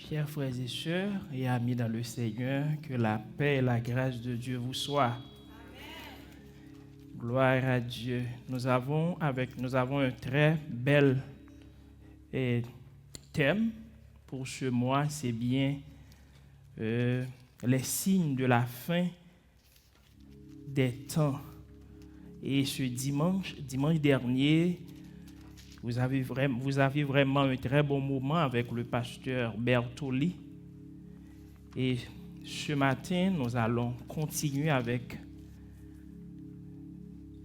Chers frères et sœurs et amis dans le Seigneur, que la paix et la grâce de Dieu vous soient. Amen. Gloire à Dieu. Nous avons un très bel thème pour ce mois, c'est bien les signes de la fin des temps. Et ce dimanche dernier, vous avez vraiment un très bon moment avec le pasteur Bertoli. Et ce matin, nous allons continuer avec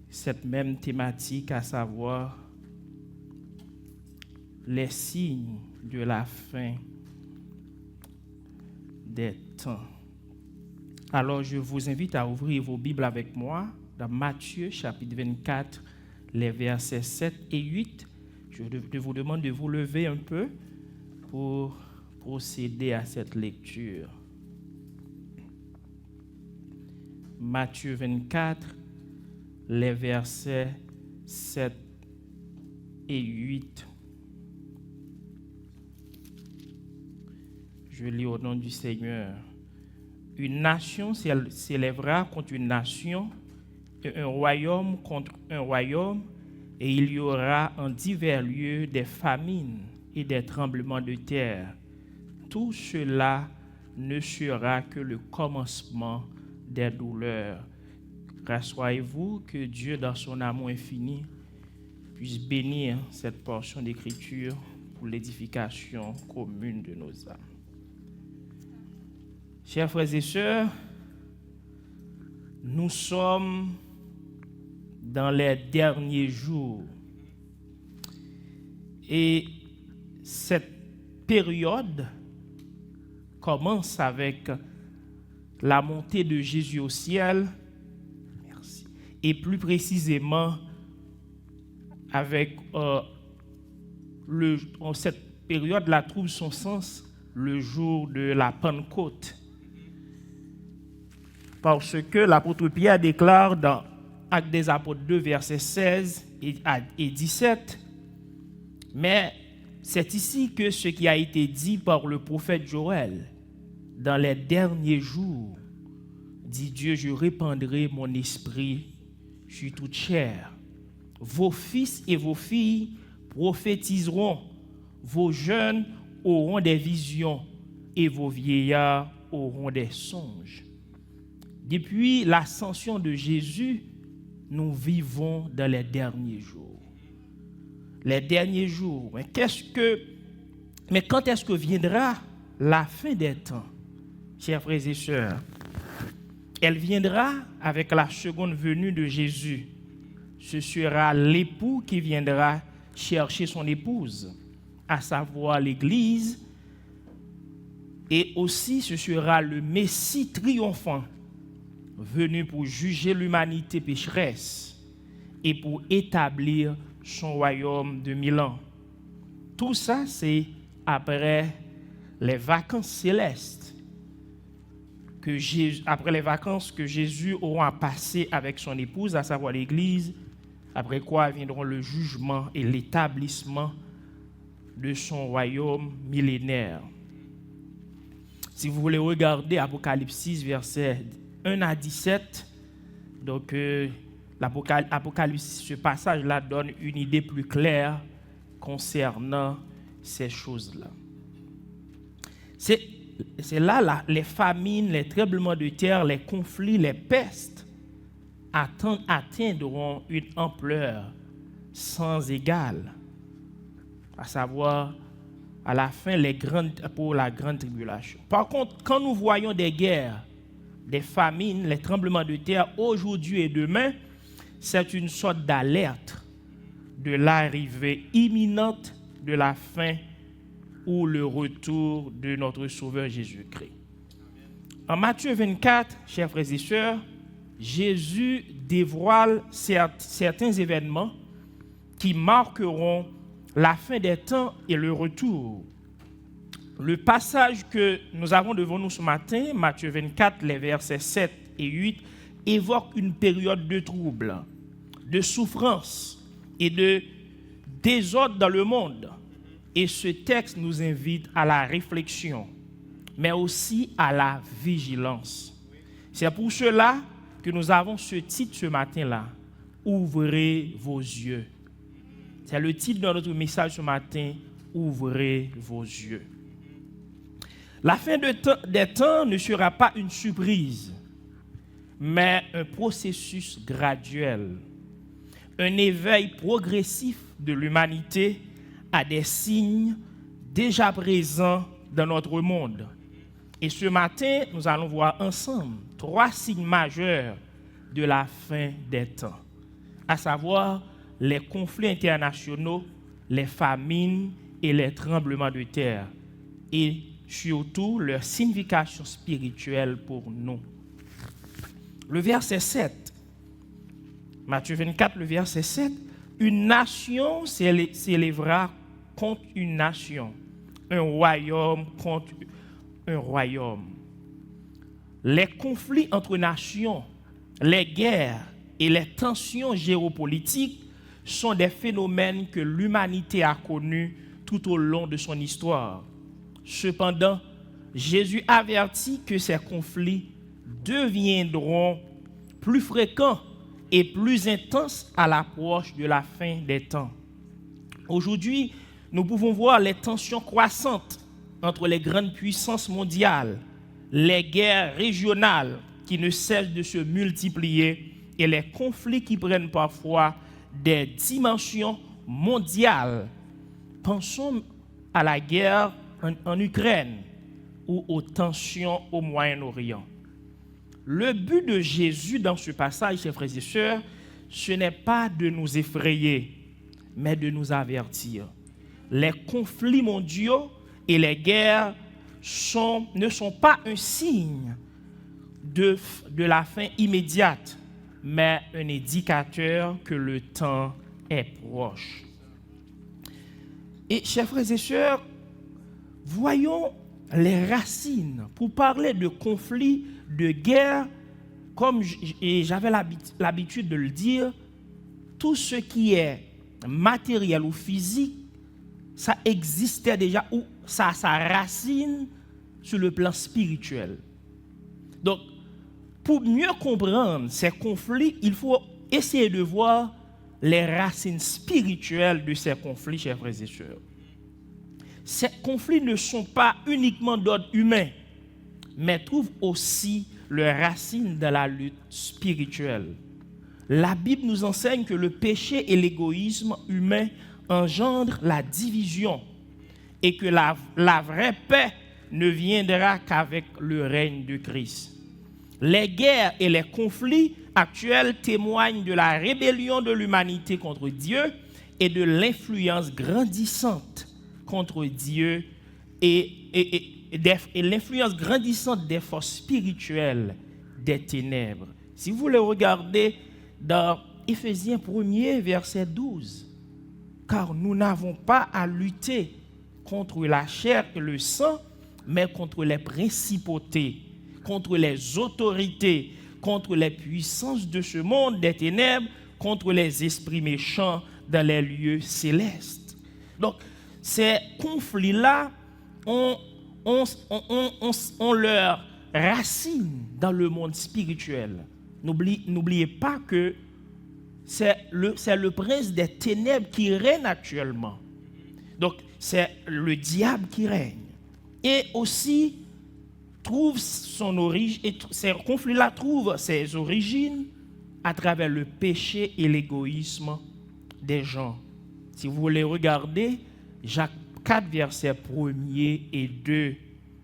cette même thématique, à savoir les signes de la fin des temps. Alors, je vous invite à ouvrir vos Bibles avec moi dans Matthieu, chapitre 24, les versets 7 et 8. Je vous demande de vous lever un peu pour procéder à cette lecture. Matthieu 24, les versets 7 et 8. Je lis au nom du Seigneur. Une nation s'élèvera contre une nation, et un royaume contre un royaume, et il y aura en divers lieux des famines et des tremblements de terre. Tout cela ne sera que le commencement des douleurs. Rassurez-vous que Dieu, dans son amour infini, puisse bénir cette portion d'écriture pour l'édification commune de nos âmes. Chers frères et sœurs, nous sommes dans les derniers jours. Et cette période commence avec la montée de Jésus au ciel. Merci. Et plus précisément avec cette période-là trouve son sens le jour de la Pentecôte. Parce que l'apôtre Pierre déclare dans Actes des Apôtres 2, versets 16 et 17, mais c'est ici que ce qui a été dit par le prophète Joël, dans les derniers jours, dit Dieu, je répandrai mon esprit sur toute chair. Vos fils et vos filles prophétiseront, vos jeunes auront des visions et vos vieillards auront des songes. Depuis l'ascension de Jésus, nous vivons dans les derniers jours. Les derniers jours. Mais quand est-ce que viendra la fin des temps, chers frères et sœurs? Elle viendra avec la seconde venue de Jésus. Ce sera l'époux qui viendra chercher son épouse, à savoir l'Église. Et aussi, ce sera le Messie triomphant, venu pour juger l'humanité pécheresse et pour établir son royaume de 1000 ans. Tout ça, c'est après les vacances célestes, après les vacances que Jésus aura passées avec son épouse, à savoir l'Église, après quoi viendront le jugement et l'établissement de son royaume millénaire. Si vous voulez regarder Apocalypse 6, versets 1 à 17, donc l'Apocalypse, ce passage-là donne une idée plus claire concernant ces choses-là. C'est là les famines, les tremblements de terre, les conflits, les pestes atteindront une ampleur sans égale, à savoir à la fin pour la grande tribulation. Par contre, quand nous voyons des guerres, des famines, les tremblements de terre aujourd'hui et demain, c'est une sorte d'alerte de l'arrivée imminente de la fin ou le retour de notre Sauveur Jésus-Christ. En Matthieu 24, chers frères et sœurs, Jésus dévoile certains événements qui marqueront la fin des temps et le retour. Le passage que nous avons devant nous ce matin, Matthieu 24, les versets 7 et 8, évoque une période de trouble, de souffrance et de désordre dans le monde. Et ce texte nous invite à la réflexion, mais aussi à la vigilance. C'est pour cela que nous avons ce titre ce matin-là, « Ouvrez vos yeux ». C'est le titre de notre message ce matin, « Ouvrez vos yeux ». La fin des temps ne sera pas une surprise, mais un processus graduel, un éveil progressif de l'humanité à des signes déjà présents dans notre monde. Et ce matin, nous allons voir ensemble 3 signes majeurs de la fin des temps, à savoir les conflits internationaux, les famines et les tremblements de terre, et surtout leur signification spirituelle pour nous. Le verset 7, Matthieu 24, le verset 7, une nation s'élèvera contre une nation, un royaume contre un royaume. Les conflits entre nations, les guerres et les tensions géopolitiques sont des phénomènes que l'humanité a connus tout au long de son histoire. Cependant, Jésus avertit que ces conflits deviendront plus fréquents et plus intenses à l'approche de la fin des temps. Aujourd'hui, nous pouvons voir les tensions croissantes entre les grandes puissances mondiales, les guerres régionales qui ne cessent de se multiplier et les conflits qui prennent parfois des dimensions mondiales. Pensons à la guerre en Ukraine ou aux tensions au Moyen-Orient. Le but de Jésus dans ce passage, chers frères et sœurs, ce n'est pas de nous effrayer, mais de nous avertir. Les conflits mondiaux et les guerres ne sont pas un signe de la fin immédiate, mais un indicateur que le temps est proche. Et chers frères et sœurs, voyons les racines. Pour parler de conflits, de guerre, comme j'avais l'habitude de le dire, tout ce qui est matériel ou physique, ça existait déjà, ou ça a sa racine sur le plan spirituel. Donc, pour mieux comprendre ces conflits, il faut essayer de voir les racines spirituelles de ces conflits, chers frères et sœurs. Ces conflits ne sont pas uniquement d'ordre humain, mais trouvent aussi leurs racines dans la lutte spirituelle. La Bible nous enseigne que le péché et l'égoïsme humain engendrent la division et que la vraie paix ne viendra qu'avec le règne de Christ. Les guerres et les conflits actuels témoignent de la rébellion de l'humanité contre Dieu et de l'influence grandissante contre Dieu et l'influence grandissante des forces spirituelles des ténèbres. Si vous le regardez dans Éphésiens 1er, verset 12, car nous n'avons pas à lutter contre la chair et le sang, mais contre les principautés, contre les autorités, contre les puissances de ce monde des ténèbres, contre les esprits méchants dans les lieux célestes. Donc, ces conflits-là ont leur racine dans le monde spirituel. N'oubliez pas que c'est le prince des ténèbres qui règne actuellement. Donc, c'est le diable qui règne. Et aussi, ces conflits-là trouvent ses origines à travers le péché et l'égoïsme des gens. Si vous voulez regarder Jacques 4, versets 1er et 2,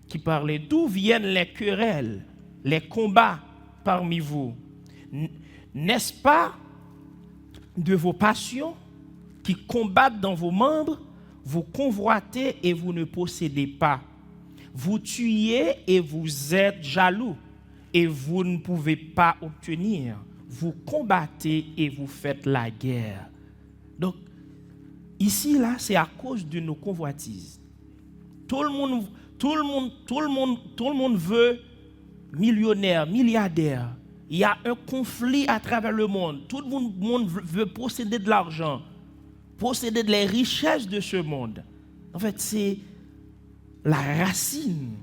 qui parlait d'où viennent les querelles, les combats parmi vous. N'est-ce pas de vos passions qui combattent dans vos membres? Vous convoitez et vous ne possédez pas. Vous tuez et vous êtes jaloux et vous ne pouvez pas obtenir. Vous combattez et vous faites la guerre. Donc, ici, là, c'est à cause de nos convoitises. Tout le monde veut millionnaire, milliardaire. Il y a un conflit à travers le monde. Tout le monde veut posséder de l'argent, posséder les richesses de ce monde. En fait, c'est la racine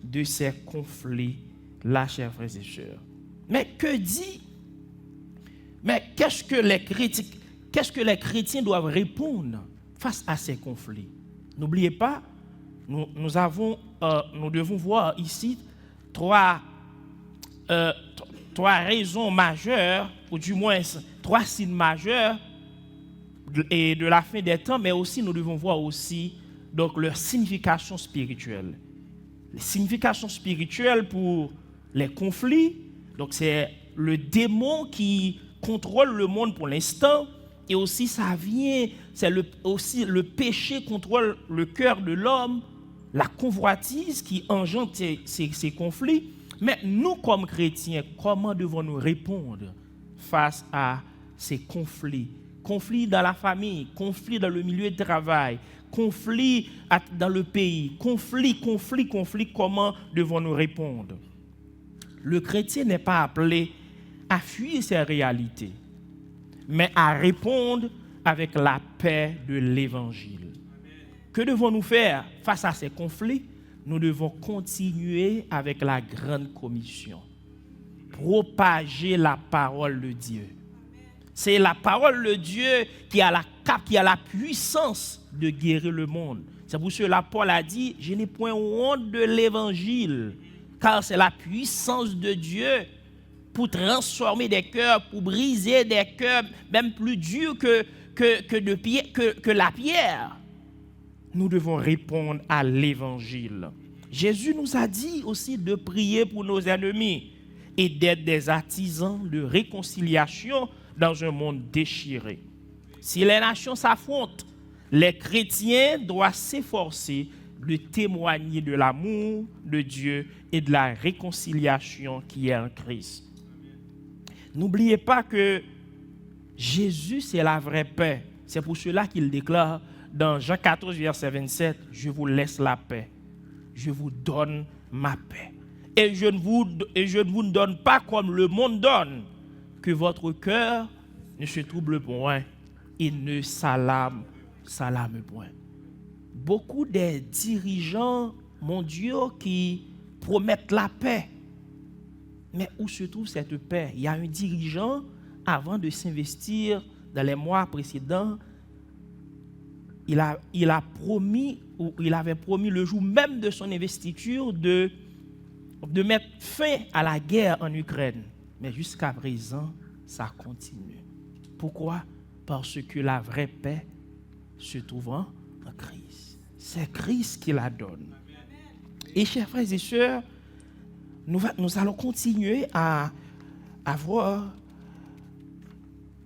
de ces conflits-là, chers frères et sœurs. Mais qu'est-ce que les chrétiens doivent répondre face à ces conflits? N'oubliez pas, nous devons voir ici trois raisons majeures, ou du moins trois signes majeurs de la fin des temps, mais aussi nous devons voir aussi donc leur signification spirituelle. Les significations spirituelles pour les conflits, donc c'est le démon qui contrôle le monde pour l'instant, et aussi aussi le péché contrôle le cœur de l'homme, la convoitise qui engendre ces conflits. Mais nous, comme chrétiens, comment devons-nous répondre face à ces conflits? Conflits dans la famille, conflits dans le milieu de travail, conflits dans le pays, conflits, comment devons-nous répondre? Le chrétien n'est pas appelé à fuir ces réalités, mais à répondre avec la paix de l'Évangile. Que devons-nous faire face à ces conflits? Nous devons continuer avec la grande commission. Propager la parole de Dieu. C'est la parole de Dieu qui a la puissance de guérir le monde. C'est pour cela que Paul a dit, je n'ai point honte de l'évangile, car c'est la puissance de Dieu pour transformer des cœurs, pour briser des cœurs, même plus durs que la pierre. Nous devons répondre à l'évangile. Jésus nous a dit aussi de prier pour nos ennemis et d'être des artisans de réconciliation dans un monde déchiré. Si les nations s'affrontent, les chrétiens doivent s'efforcer de témoigner de l'amour de Dieu et de la réconciliation qui est en Christ. N'oubliez pas que Jésus, c'est la vraie paix. C'est pour cela qu'il déclare dans Jean 14, verset 27, « Je vous laisse la paix, je vous donne ma paix. Et je ne vous donne pas comme le monde donne, que votre cœur ne se trouble point et ne s'alarme point. » Beaucoup des dirigeants mondiaux qui promettent la paix. Mais où se trouve cette paix? Il y a un dirigeant, avant de s'investir dans les mois précédents, il avait promis le jour même de son investiture de mettre fin à la guerre en Ukraine. Mais jusqu'à présent, ça continue. Pourquoi? Parce que la vraie paix se trouve en Christ. C'est Christ qui la donne. Et chers frères et sœurs, nous allons continuer à voir.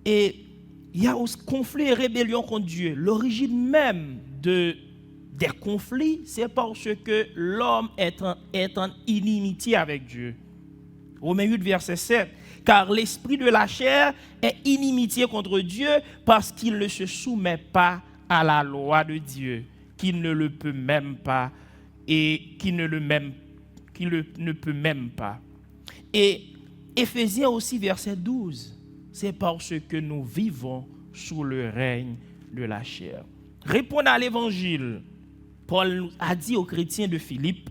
Et il y a aussi conflit et rébellion contre Dieu. L'origine même des conflits, c'est parce que l'homme est en inimitié avec Dieu. Romains 8, verset 7. Car l'esprit de la chair est inimitié contre Dieu parce qu'il ne se soumet pas à la loi de Dieu, qu'il ne le peut même pas et qu'il ne peut même pas. Et Éphésiens aussi, verset 12. C'est parce que nous vivons sous le règne de la chair. Répondre à l'évangile. Paul a dit aux chrétiens de Philippe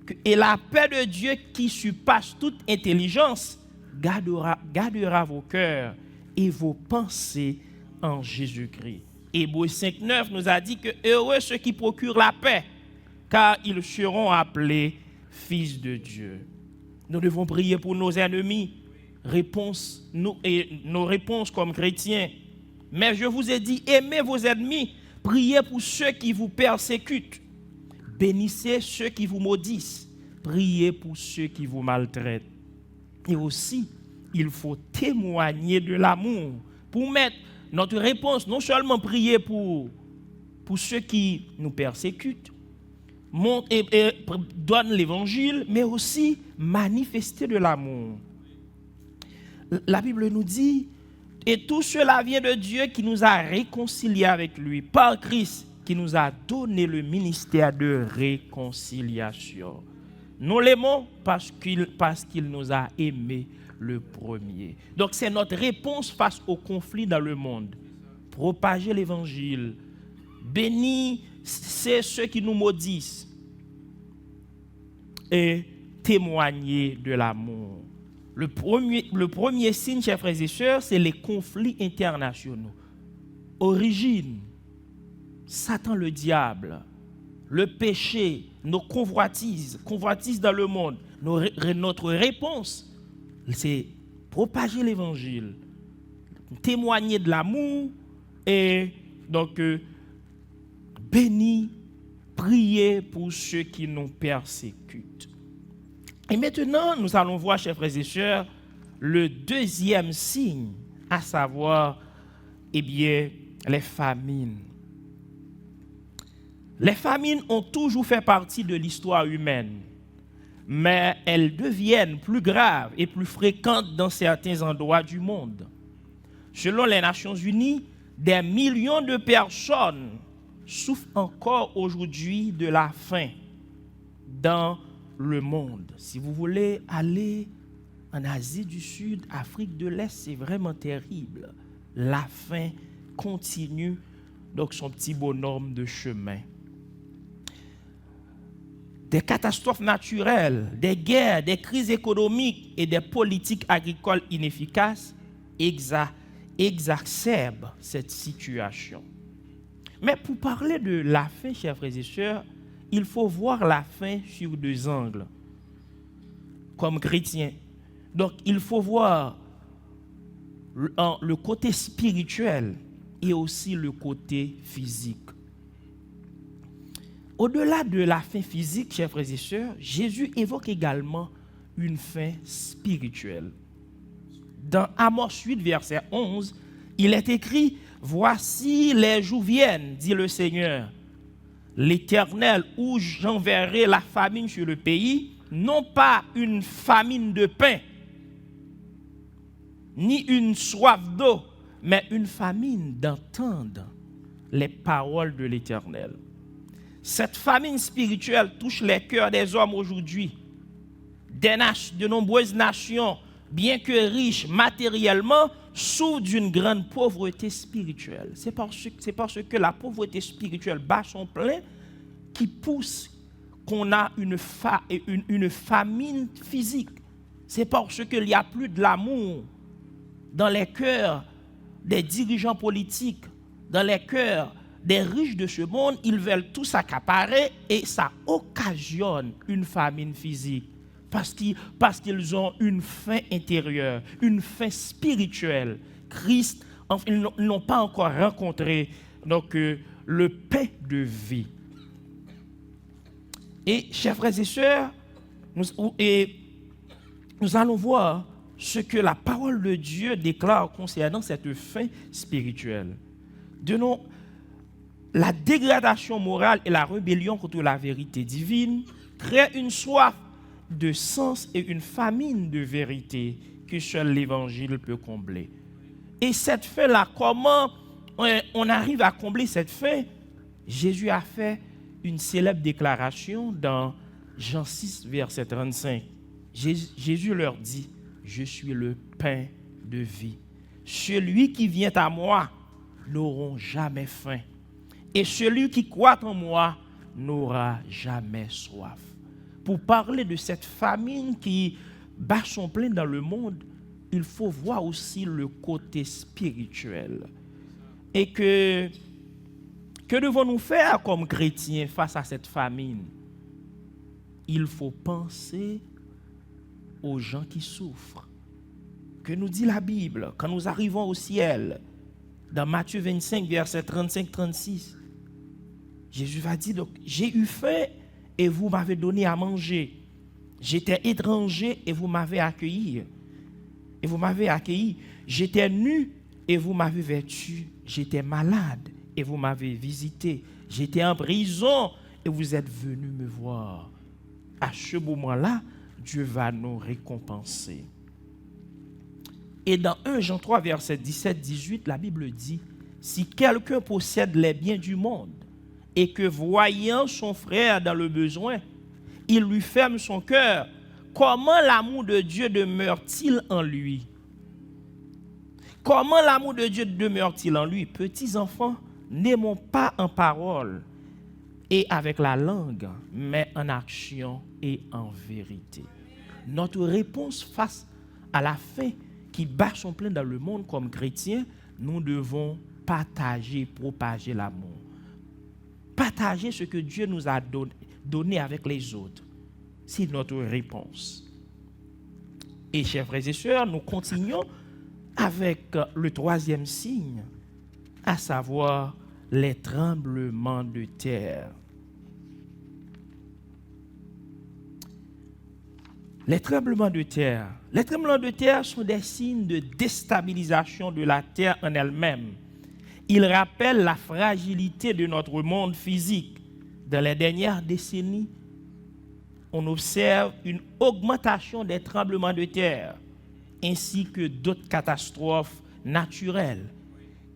que et la paix de Dieu qui surpasse toute intelligence gardera vos cœurs et vos pensées en Jésus-Christ. Hébreux 5.9 nous a dit que heureux ceux qui procurent la paix, car ils seront appelés fils de Dieu. Nous devons prier pour nos ennemis. Nos réponses comme chrétiens. Mais je vous ai dit, aimez vos ennemis, priez pour ceux qui vous persécutent, bénissez ceux qui vous maudissent, priez pour ceux qui vous maltraitent. Et aussi, il faut témoigner de l'amour pour mettre notre réponse, non seulement prier pour ceux qui nous persécutent, et donne l'évangile, mais aussi manifester de l'amour. La Bible nous dit, et tout cela vient de Dieu qui nous a réconciliés avec lui, par Christ, qui nous a donné le ministère de réconciliation. Nous l'aimons parce qu'il nous a aimés le premier. Donc c'est notre réponse face au conflit dans le monde. Propager l'évangile, Béni, c'est ceux qui nous maudissent. Et témoigner de l'amour. Le premier signe, chers frères et sœurs, c'est les conflits internationaux. Origine, Satan le diable, le péché, nos convoitises dans le monde. Notre réponse, c'est propager l'évangile, témoigner de l'amour et donc béni, prier pour ceux qui nous persécutent. Et maintenant, nous allons voir, chers frères et sœurs, le deuxième signe, à savoir, eh bien, les famines. Les famines ont toujours fait partie de l'histoire humaine, mais elles deviennent plus graves et plus fréquentes dans certains endroits du monde. Selon les Nations Unies, des millions de personnes souffrent encore aujourd'hui de la faim dans le monde. Si vous voulez aller en Asie du Sud, Afrique de l'Est, c'est vraiment terrible. La faim continue donc son petit bonhomme de chemin. Des catastrophes naturelles, des guerres, des crises économiques et des politiques agricoles inefficaces exacerbent cette situation. Mais pour parler de la faim, chers frères et sœurs, il faut voir la faim sur deux angles, comme chrétien. Donc, il faut voir le côté spirituel et aussi le côté physique. Au-delà de la faim physique, chers frères et sœurs, Jésus évoque également une faim spirituelle. Dans Amos 8, verset 11, il est écrit « Voici les jours viennent, dit le Seigneur, l'Éternel, où j'enverrai la famine sur le pays, non pas une famine de pain, ni une soif d'eau, mais une famine d'entendre les paroles de l'Éternel. » Cette famine spirituelle touche les cœurs des hommes aujourd'hui. De nombreuses nations, bien que riches matériellement, souffrent d'une grande pauvreté spirituelle. C'est parce que la pauvreté spirituelle bat son plein qui pousse qu'on a une famine physique. C'est parce qu'il n'y a plus de l'amour dans les cœurs des dirigeants politiques, dans les cœurs des riches de ce monde. Ils veulent tout s'accaparer et ça occasionne une famine physique parce qu'ils ont une faim intérieure, une faim spirituelle. Christ, ils n'ont pas encore rencontré donc, le pain de vie. Et chers frères et sœurs, nous allons voir ce que la parole de Dieu déclare concernant cette faim spirituelle. La dégradation morale et la rébellion contre la vérité divine créent une soif de sens et une famine de vérité que seul l'Évangile peut combler. Et cette faim-là, comment on arrive à combler cette faim? Jésus a fait une célèbre déclaration dans Jean 6, verset 35. Jésus leur dit, « Je suis le pain de vie. Celui qui vient à moi n'aura jamais faim. Et celui qui croit en moi n'aura jamais soif. » Pour parler de cette famine qui bat son plein dans le monde, il faut voir aussi le côté spirituel. Et que devons-nous faire comme chrétiens face à cette famine? Il faut penser aux gens qui souffrent. Que nous dit la Bible quand nous arrivons au ciel? Dans Matthieu 25, verset 35-36, Jésus va dire, donc, j'ai eu faim et vous m'avez donné à manger. J'étais étranger et vous m'avez accueilli. J'étais nu et vous m'avez vêtu. J'étais malade et vous m'avez visité. J'étais en prison et vous êtes venus me voir. À ce moment-là, Dieu va nous récompenser. Et dans 1 Jean 3, verset 17-18, la Bible dit, « Si quelqu'un possède les biens du monde et que voyant son frère dans le besoin, il lui ferme son cœur, comment l'amour de Dieu demeure-t-il en lui? Comment l'amour de Dieu demeure-t-il en lui? Petits enfants, n'aimons pas en parole et avec la langue, mais en action et en vérité. Notre réponse face à la faim qui bat son plein dans le monde comme chrétiens, nous devons partager, propager l'amour. Partager ce que Dieu nous a donné avec les autres. C'est notre réponse. Et chers frères et sœurs, nous continuons avec le troisième signe, à savoir les tremblements de terre. Les tremblements de terre. Les tremblements de terre sont des signes de déstabilisation de la terre en elle-même. Ils rappellent la fragilité de notre monde physique. Dans les dernières décennies, on observe une augmentation des tremblements de terre, ainsi que d'autres catastrophes naturelles,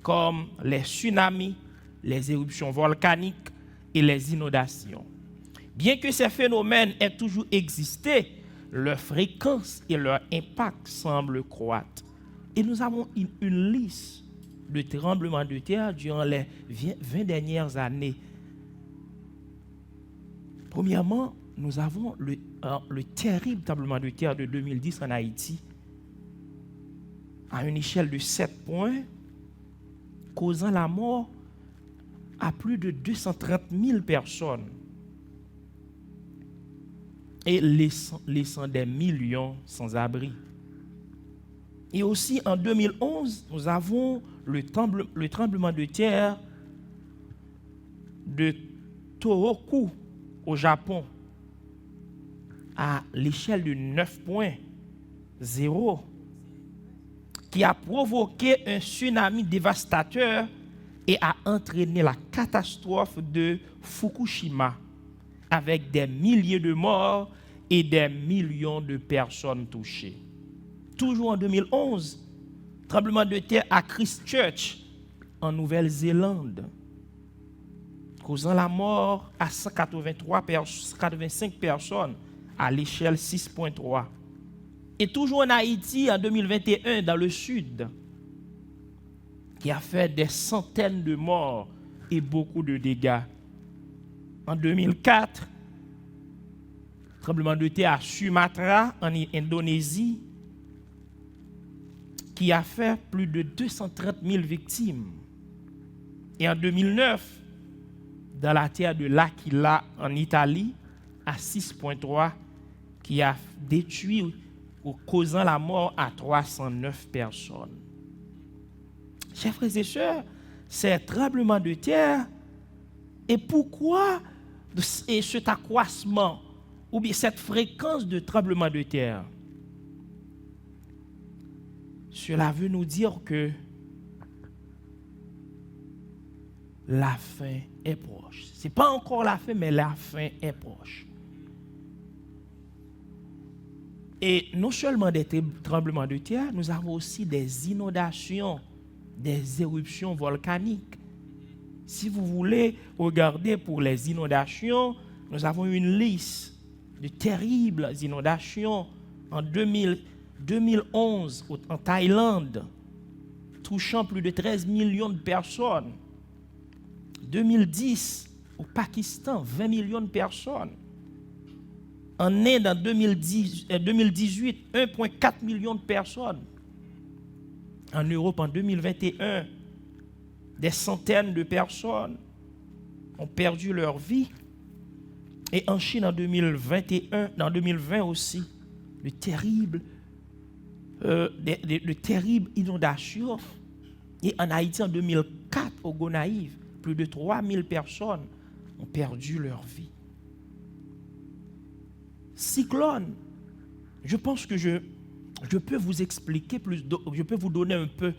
comme les tsunamis, les éruptions volcaniques et les inondations. Bien que ces phénomènes aient toujours existé, leur fréquence et leur impact semblent croître. Et nous avons une liste de tremblements de terre durant les 20 dernières années. Premièrement, nous avons le terrible tremblement de terre de 2010 en Haïti, à une échelle de 7 points, causant la mort à plus de 230 000 personnes et laissant des millions sans abri. Et aussi en 2011, nous avons le tremblement de terre de Tohoku au Japon à l'échelle de 9.0 qui a provoqué un tsunami dévastateur et a entraîné la catastrophe de Fukushima avec des milliers de morts et des millions de personnes touchées. Toujours en 2011, tremblement de terre à Christchurch, en Nouvelle-Zélande, causant la mort à 185 personnes à l'échelle 6.3. Et toujours en Haïti, en 2021, dans le sud, qui a fait des centaines de morts et beaucoup de dégâts. En 2004, tremblement de terre à Sumatra, en Indonésie, qui a fait plus de 230 000 victimes. Et en 2009, dans la terre de l'Aquila, en Italie, à 6.3, qui a détruit ou causant la mort à 309 personnes. Chers frères et sœurs, ces tremblements de terre, et pourquoi cet accroissement ou bien cette fréquence de tremblements de terre? Cela veut nous dire que la fin est proche. Ce n'est pas encore la fin, mais la fin est proche. Et non seulement des tremblements de terre, nous avons aussi des inondations, des éruptions volcaniques. Si vous voulez regarder pour les inondations, nous avons une liste de terribles inondations en 2011 en Thaïlande, touchant plus de 13 millions de personnes. 2010 au Pakistan, 20 millions de personnes. En Inde, en 2018, 1,4 million de personnes. En Europe, en 2021, des centaines de personnes ont perdu leur vie. Et en Chine, en 2020 aussi, de terribles inondations. Et en Haïti, en 2004, au Gonaïve, plus de 3000 personnes ont perdu leur vie. Cyclone, je pense que je peux vous expliquer je peux vous donner un peu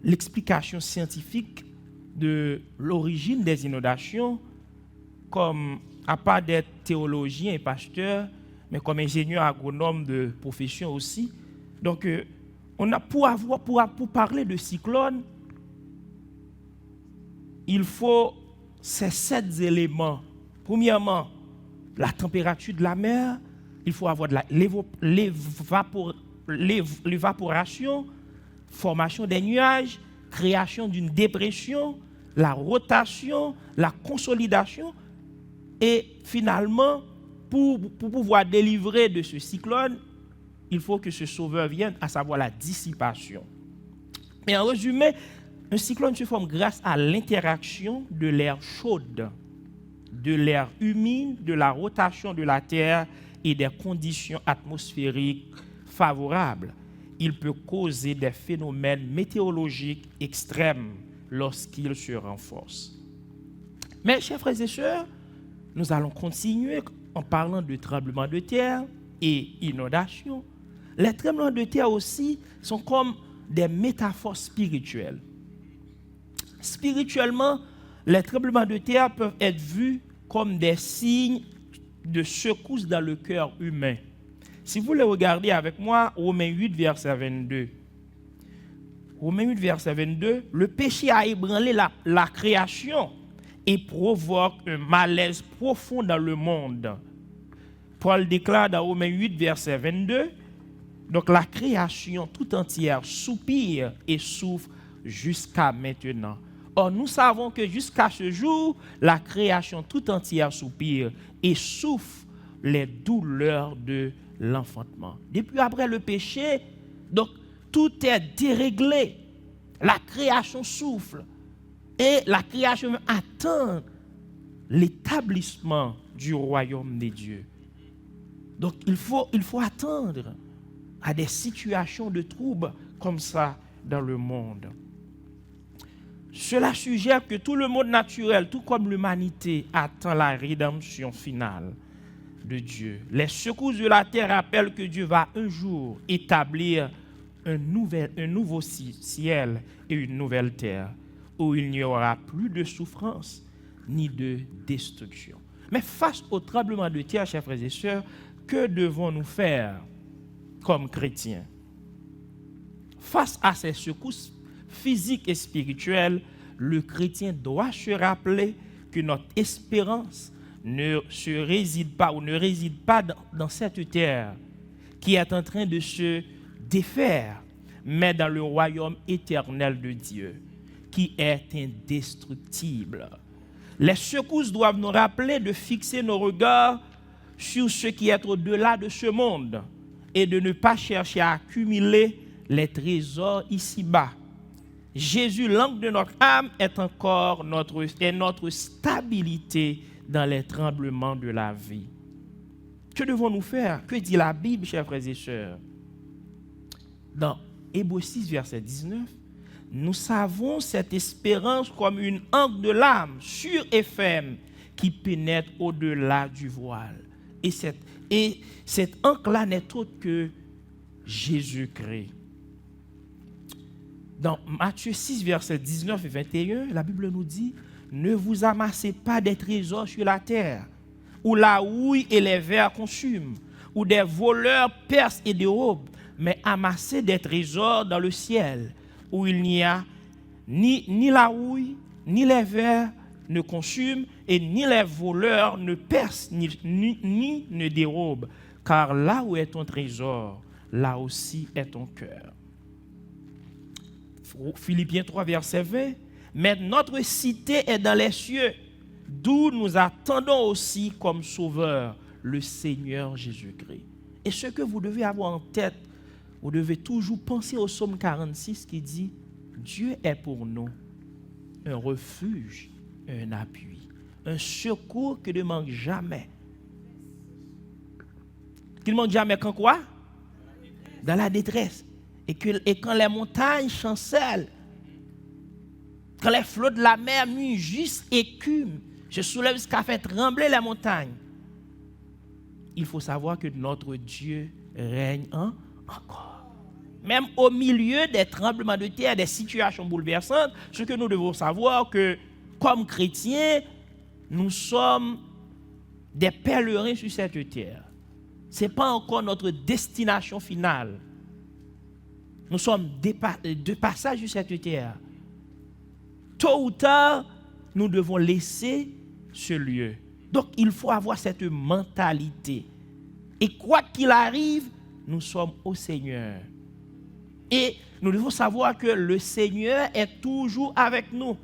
l'explication scientifique de l'origine des inondations, comme, à part d'être théologien et pasteur, mais comme ingénieur agronome de profession aussi. Donc, pour parler de cyclone, il faut ces 7 éléments. Premièrement, la température de la mer, il faut avoir de l'évaporation, formation des nuages, création d'une dépression, la rotation, la consolidation. Et finalement, pour pouvoir délivrer de ce cyclone, il faut que ce sauveur vienne, à savoir la dissipation. Mais en résumé, un cyclone se forme grâce à l'interaction de l'air chaud, de l'air humide, de la rotation de la Terre et des conditions atmosphériques favorables. Il peut causer des phénomènes météorologiques extrêmes lorsqu'il se renforce. Mais, chers frères et sœurs, nous allons continuer en parlant de tremblements de terre et inondations. Les tremblements de terre aussi sont comme des métaphores spirituelles. Spirituellement, les tremblements de terre peuvent être vus comme des signes de secousse dans le cœur humain. Si vous les regardez avec moi, Romains 8, verset 22. Romains 8, verset 22, le péché a ébranlé la création et provoque un malaise profond dans le monde. Paul déclare dans Romains 8, verset 22, donc la création tout entière soupire et souffre jusqu'à maintenant. Or, nous savons que jusqu'à ce jour, la création tout entière soupire et souffre les douleurs de l'enfantement. Depuis après le péché, donc tout est déréglé. La création souffle et la création attend l'établissement du royaume des dieux. Donc il faut attendre à des situations de trouble comme ça dans le monde. Cela suggère que tout le monde naturel, tout comme l'humanité, attend la rédemption finale de Dieu. Les secousses de la terre rappellent que Dieu va un jour établir un nouveau ciel et une nouvelle terre où il n'y aura plus de souffrance ni de destruction. Mais face au tremblement de terre, chers frères et sœurs, que devons-nous faire comme chrétiens? Face à ces secousses physiques et spirituelles, le chrétien doit se rappeler que notre espérance ne réside pas dans cette terre qui est en train de se défaire, mais dans le royaume éternel de Dieu, qui est indestructible. Les secousses doivent nous rappeler de fixer nos regards sur ce qui est au-delà de ce monde et de ne pas chercher à accumuler les trésors ici-bas. Jésus, l'angle de notre âme, est encore notre stabilité dans les tremblements de la vie. Que devons-nous faire? Que dit la Bible, chers frères et sœurs? Dans Hébreux 6, verset 19, nous savons cette espérance comme une ancre de l'âme, sûre et ferme, qui pénètre au-delà du voile. Et cette ancre-là n'est autre que Jésus-Christ. Dans Matthieu 6, versets 19 et 21, la Bible nous dit « Ne vous amassez pas des trésors sur la terre, où la houille et les vers consument, où des voleurs percent et dérobent, mais amassez des trésors dans le ciel, où il n'y a ni la houille, ni les vers ne consument, et ni les voleurs ne percent, ni ne dérobent, car là où est ton trésor, là aussi est ton cœur. » Philippiens 3, verset 20. Mais notre cité est dans les cieux, d'où nous attendons aussi comme sauveur le Seigneur Jésus-Christ. Et ce que vous devez avoir en tête, vous devez toujours penser au psaume 46 qui dit « Dieu est pour nous un refuge, un appui, un secours qui ne manque jamais. » Qu'il ne manque jamais quand quoi? Dans la détresse. Et quand les montagnes chancellent, quand les flots de la mer nuit juste écument, je soulève jusqu'à faire trembler les montagnes. Il faut savoir que notre Dieu règne encore. Même au milieu des tremblements de terre, des situations bouleversantes, ce que nous devons savoir que, comme chrétiens, nous sommes des pèlerins sur cette terre. Ce n'est pas encore notre destination finale. Nous sommes de passage sur cette terre. Tôt ou tard, nous devons laisser ce lieu. Donc, il faut avoir cette mentalité. Et quoi qu'il arrive, nous sommes au Seigneur. Et nous devons savoir que le Seigneur est toujours avec nous.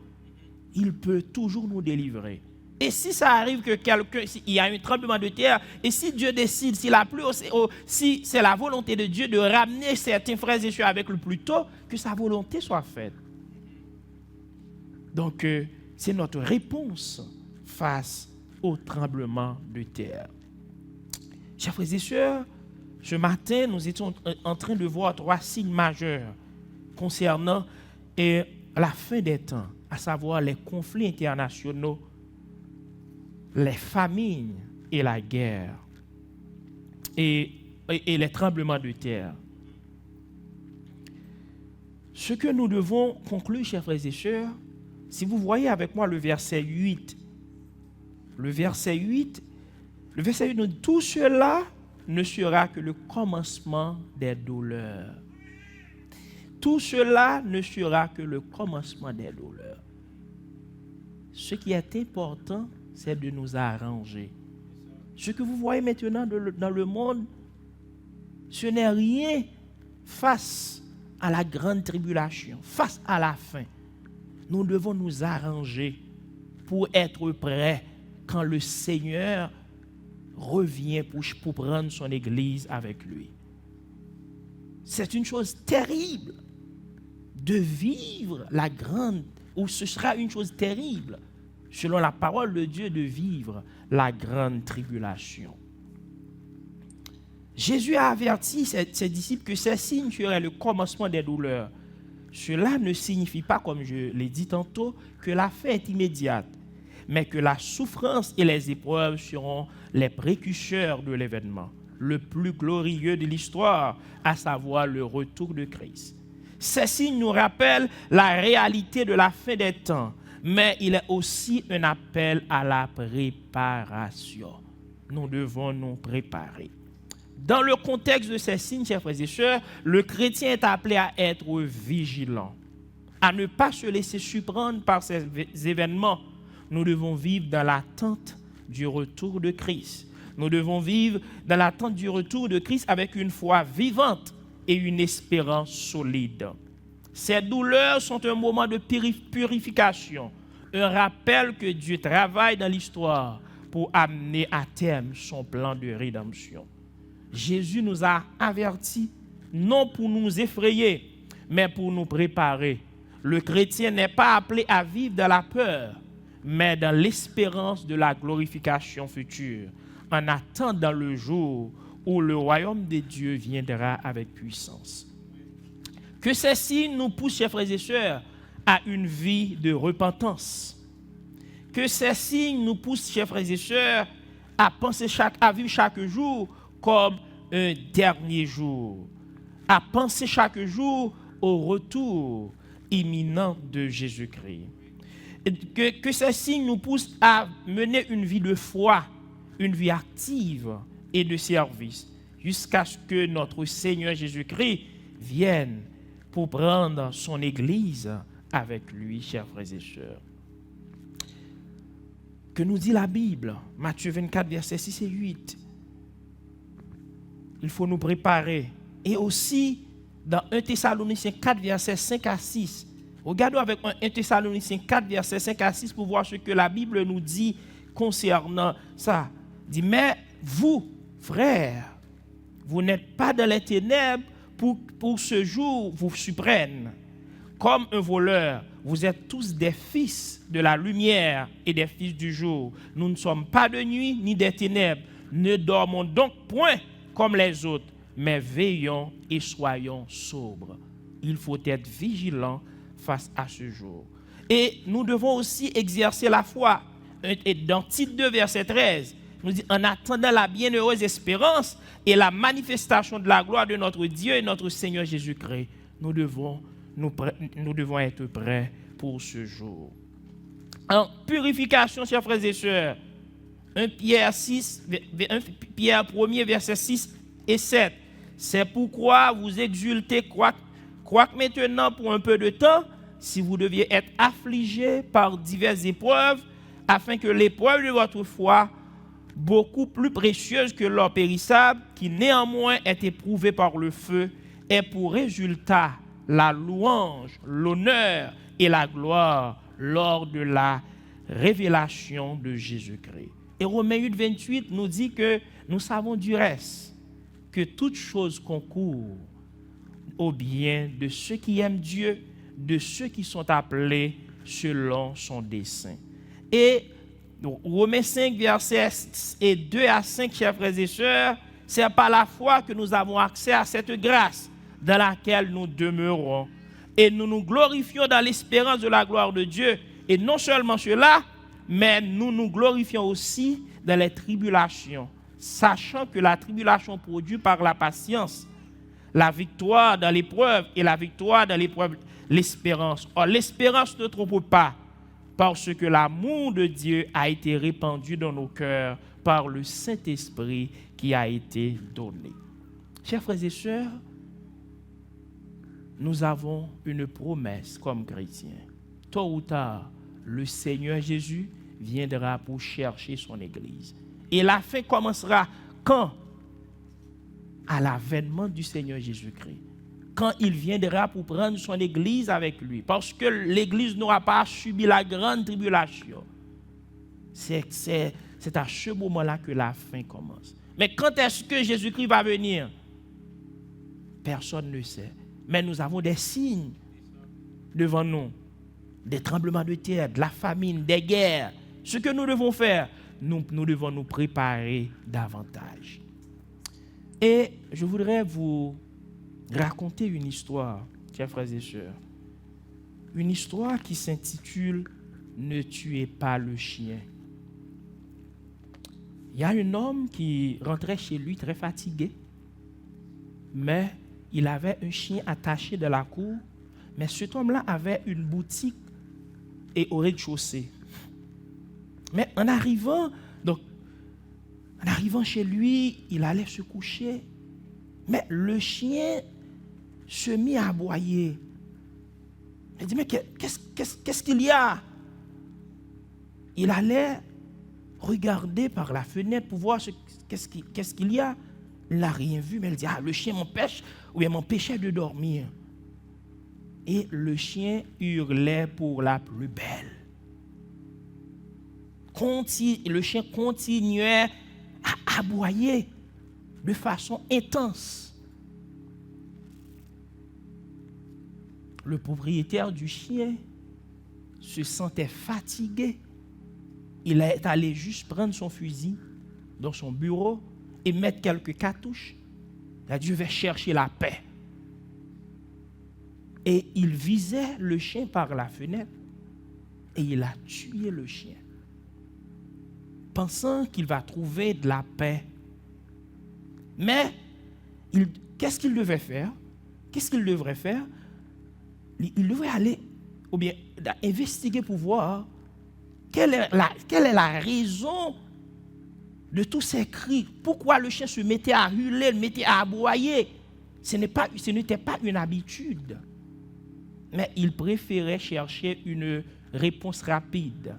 il peut toujours nous délivrer. Et si ça arrive que il y a un tremblement de terre, et si Dieu décide, si c'est la volonté de Dieu de ramener certains frères et sœurs avec le plus tôt, que sa volonté soit faite. Donc, c'est notre réponse face au tremblement de terre. Chers frères et sœurs, ce matin, nous étions en train de voir 3 signes majeurs concernant la fin des temps, à savoir les conflits internationaux, les famines et la guerre et les tremblements de terre. Ce que nous devons conclure, chers frères et sœurs, si vous voyez avec moi le verset 8, le verset 8 nous dit, tout cela ne sera que le commencement des douleurs. Tout cela ne sera que le commencement des douleurs. Ce qui est important, c'est de nous arranger. Ce que vous voyez maintenant dans le monde, ce n'est rien face à la grande tribulation, face à la fin. Nous devons nous arranger pour être prêts quand le Seigneur revient pour prendre son Église avec lui. C'est une chose terrible de vivre la grande, ou ce sera une chose terrible, selon la parole de Dieu, de vivre la grande tribulation. Jésus a averti ses disciples que ces signes seraient le commencement des douleurs. Cela ne signifie pas, comme je l'ai dit tantôt, que la fin est immédiate, mais que la souffrance et les épreuves seront les précurseurs de l'événement, le plus glorieux de l'histoire, à savoir le retour de Christ. Ces signes nous rappellent la réalité de la fin des temps, mais il est aussi un appel à la préparation. Nous devons nous préparer. Dans le contexte de ces signes, chers frères et sœurs, le chrétien est appelé à être vigilant, à ne pas se laisser surprendre par ces événements. Nous devons vivre dans l'attente du retour de Christ. Nous devons vivre dans l'attente du retour de Christ avec une foi vivante et une espérance solide. Ces douleurs sont un moment de purification, un rappel que Dieu travaille dans l'histoire pour amener à terme son plan de rédemption. Jésus nous a avertis, non pour nous effrayer, mais pour nous préparer. Le chrétien n'est pas appelé à vivre dans la peur, mais dans l'espérance de la glorification future, en attendant le jour où le royaume de Dieu viendra avec puissance. Que ces signes nous poussent, chers frères et sœurs, à une vie de repentance. Que ces signes nous poussent, chers frères et sœurs, à vivre chaque jour comme un dernier jour, à penser chaque jour au retour imminent de Jésus-Christ. Que ces signes nous poussent à mener une vie de foi, une vie active et de service, jusqu'à ce que notre Seigneur Jésus-Christ vienne pour prendre son Église avec lui, chers frères et sœurs. Que nous dit la Bible, Matthieu 24, versets 6 et 8. Il faut nous préparer. Et aussi, dans 1 Thessaloniciens 4, versets 5 à 6. Regardons avec 1 Thessaloniciens 4, versets 5 à 6 pour voir ce que la Bible nous dit concernant ça. Il dit, mais vous, frères, vous n'êtes pas dans les ténèbres pour ce jour vous surprenne. Comme un voleur, vous êtes tous des fils de la lumière et des fils du jour. Nous ne sommes pas de nuit ni des ténèbres. Ne dormons donc point comme les autres, mais veillons et soyons sobres. Il faut être vigilant face à ce jour. Et nous devons aussi exercer la foi. Et dans Tite 2, verset 13, nous dit, en attendant la bienheureuse espérance et la manifestation de la gloire de notre Dieu et notre Seigneur Jésus-Christ, nous devons être prêts pour ce jour. En purification, chers frères et sœurs, 1 Pierre 1, verset 6 et 7. C'est pourquoi vous exultez, quoique maintenant pour un peu de temps, si vous deviez être affligés par diverses épreuves, afin que l'épreuve de votre foi, beaucoup plus précieuse que l'or périssable, qui néanmoins est éprouvée par le feu, ait pour résultat la louange, l'honneur et la gloire lors de la révélation de Jésus-Christ. Et Romains 8, 28 nous dit que nous savons du reste que toute chose concourt au bien de ceux qui aiment Dieu, de ceux qui sont appelés selon son dessein. Et Romains 5, versets 2 à 5, chers frères et sœurs, c'est par la foi que nous avons accès à cette grâce dans laquelle nous demeurons. Et nous nous glorifions dans l'espérance de la gloire de Dieu. Et non seulement cela, mais nous nous glorifions aussi dans les tribulations, sachant que la tribulation produit par la patience la victoire dans l'épreuve, et la victoire dans l'épreuve, l'espérance. Or, l'espérance ne trompe pas, parce que l'amour de Dieu a été répandu dans nos cœurs par le Saint-Esprit qui a été donné. Chers frères et sœurs, nous avons une promesse comme chrétiens. Tôt ou tard, le Seigneur Jésus viendra pour chercher son Église. Et la fin commencera quand? À l'avènement du Seigneur Jésus-Christ. Quand il viendra pour prendre son Église avec lui. Parce que l'Église n'aura pas subi la grande tribulation. C'est à ce moment-là que la fin commence. Mais quand est-ce que Jésus-Christ va venir? Personne ne sait. Mais nous avons des signes devant nous. Des tremblements de terre, de la famine, des guerres. Ce que nous devons faire, nous devons nous préparer davantage. Et je voudrais vous raconter une histoire, chers frères et sœurs. Une histoire qui s'intitule « Ne tuez pas le chien ». Il y a un homme qui rentrait chez lui très fatigué, mais il avait un chien attaché de la cour, mais cet homme-là avait une boutique et au rez-de-chaussée. Mais en arrivant chez lui, il allait se coucher, mais le chien se mit à aboyer. Il dit, mais qu'est-ce qu'il y a? Il allait regarder par la fenêtre pour voir qu'est-ce qu'il y a. Il n'a rien vu, mais il dit, le chien m'empêchait de dormir. Et le chien hurlait pour la plus belle. Le chien continuait à aboyer de façon intense. Le propriétaire du chien se sentait fatigué. Il est allé juste prendre son fusil dans son bureau et mettre quelques cartouches. Il a dit, je vais chercher la paix. Et il visait le chien par la fenêtre et il a tué le chien, pensant qu'il va trouver de la paix. Mais qu'est-ce qu'il devait faire? Qu'est-ce qu'il devrait faire? Il devrait aller, ou bien investiguer pour voir quelle est la raison de tous ces cris. Pourquoi le chien se mettait à hurler, mettait à aboyer? Ce n'était pas une habitude. Mais il préférait chercher une réponse rapide.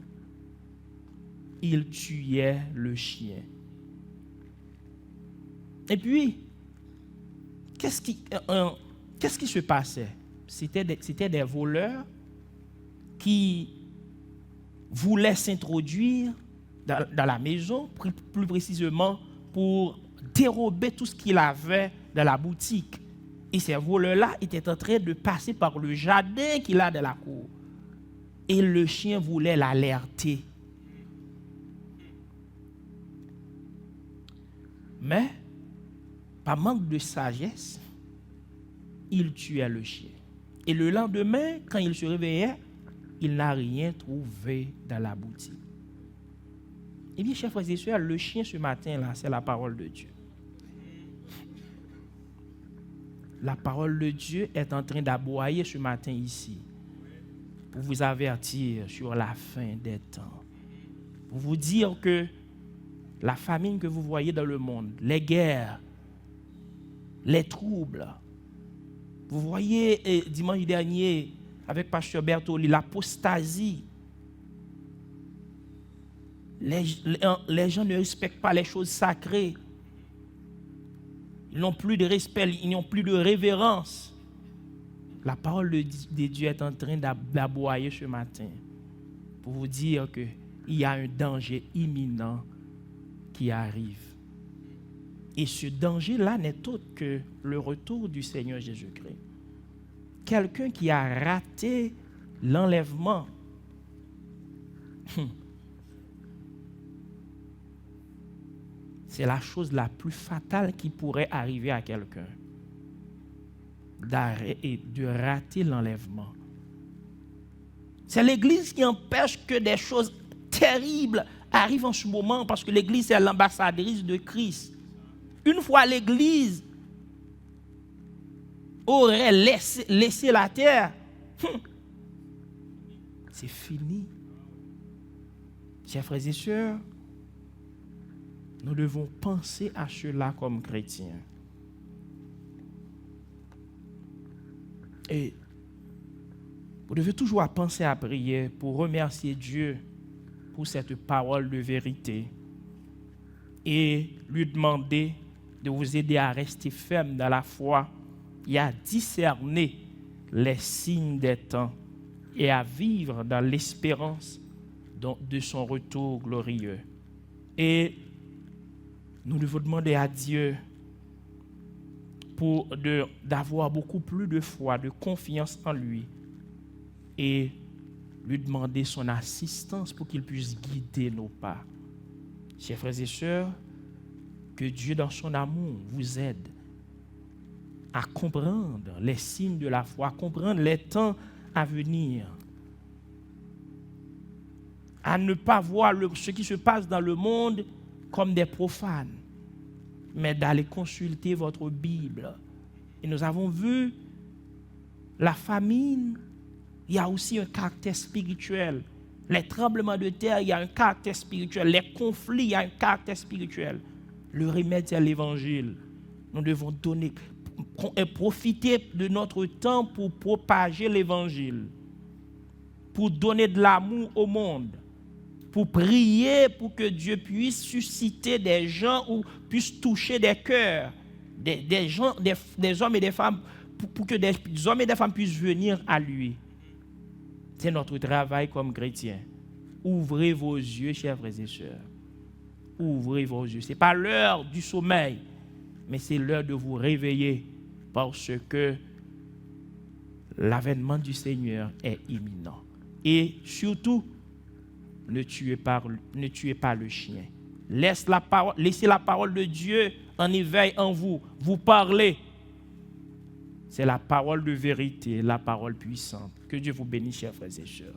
Il tuait le chien. Et puis, qu'est-ce qui se passait? C'était des voleurs qui voulaient s'introduire dans la maison, plus précisément pour dérober tout ce qu'il avait dans la boutique. Et ces voleurs-là étaient en train de passer par le jardin qu'il a de la cour. Et le chien voulait l'alerter. Mais, par manque de sagesse, il tuait le chien. Et le lendemain, quand il se réveillait, il n'a rien trouvé dans la boutique. Eh bien, chers frères et sœurs, le chien ce matin-là, c'est la parole de Dieu. La parole de Dieu est en train d'aboyer ce matin ici pour vous avertir sur la fin des temps. Pour vous dire que la famine que vous voyez dans le monde, les guerres, les troubles. Vous voyez dimanche dernier avec Pasteur Bertoli, l'apostasie. Les gens ne respectent pas les choses sacrées. Ils n'ont plus de respect, ils n'ont plus de révérence. La parole de Dieu est en train d'aboyer ce matin pour vous dire qu'il y a un danger imminent qui arrive. Et ce danger-là n'est autre que le retour du Seigneur Jésus-Christ. Quelqu'un qui a raté l'enlèvement. C'est la chose la plus fatale qui pourrait arriver à quelqu'un. De rater l'enlèvement. C'est l'Église qui empêche que des choses terribles arrivent en ce moment parce que l'Église est l'ambassadrice de Christ. Une fois l'Église aurait laissé la terre, c'est fini. Chers frères et sœurs, nous devons penser à cela comme chrétiens. Et vous devez toujours penser à prier pour remercier Dieu pour cette parole de vérité et lui demander de vous aider à rester ferme dans la foi et à discerner les signes des temps et à vivre dans l'espérance de son retour glorieux. Et nous devons demander à Dieu d'avoir beaucoup plus de foi, de confiance en lui et lui demander son assistance pour qu'il puisse guider nos pas. Chers frères et sœurs, que Dieu dans son amour vous aide à comprendre les signes de la foi, à comprendre les temps à venir, à ne pas voir ce qui se passe dans le monde comme des profanes, mais d'aller consulter votre Bible. Et nous avons vu la famine, il y a aussi un caractère spirituel. Les tremblements de terre, il y a un caractère spirituel. Les conflits, il y a un caractère spirituel. Le remède, c'est l'Évangile. Nous devons profiter de notre temps pour propager l'Évangile, pour donner de l'amour au monde, pour prier pour que Dieu puisse susciter des gens ou puisse toucher des cœurs, des hommes et des femmes, pour que des hommes et des femmes puissent venir à lui. C'est notre travail comme chrétiens. Ouvrez vos yeux, chers frères et sœurs. Ouvrez vos yeux. Ce n'est pas l'heure du sommeil, mais c'est l'heure de vous réveiller parce que l'avènement du Seigneur est imminent. Et surtout, ne tuez pas le chien. Laissez la parole de Dieu en éveil en vous. Vous parlez. C'est la parole de vérité, la parole puissante. Que Dieu vous bénisse, chers frères et sœurs.